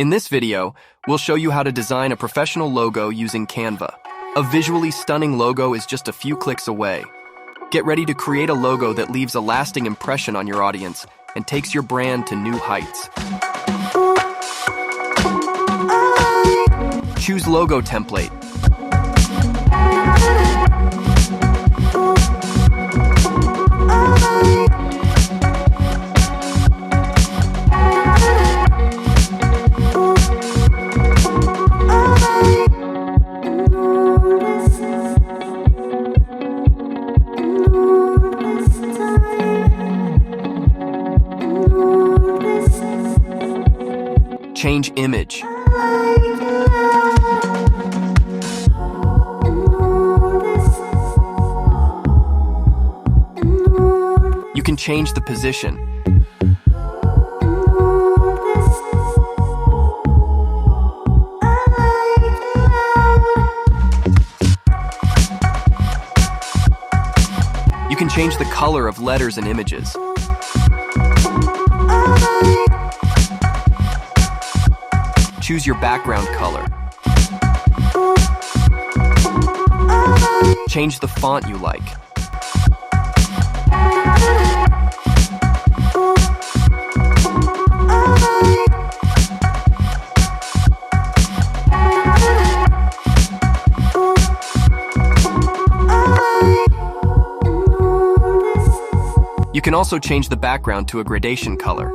In this video, we'll show you how to design a professional logo using Canva. A visually stunning logo is just a few clicks away. Get ready to create a logo that leaves a lasting impression on your audience and takes your brand to new heights. Choose logo template. Change image. You can change the position. You can change the color of letters and images. Choose your background color. Change the font you like. You can also change the background to a gradation color.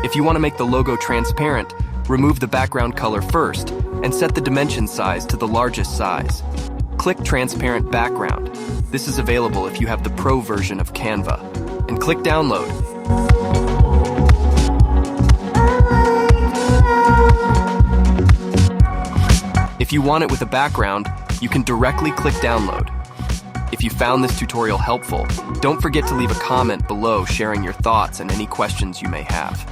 If you want to make the logo transparent, remove the background color first and set the dimension size to the largest size. Click Transparent Background. This is available if you have the Pro version of Canva. And click Download. If you want it with a background, you can directly click Download. If you found this tutorial helpful, don't forget to leave a comment below sharing your thoughts and any questions you may have.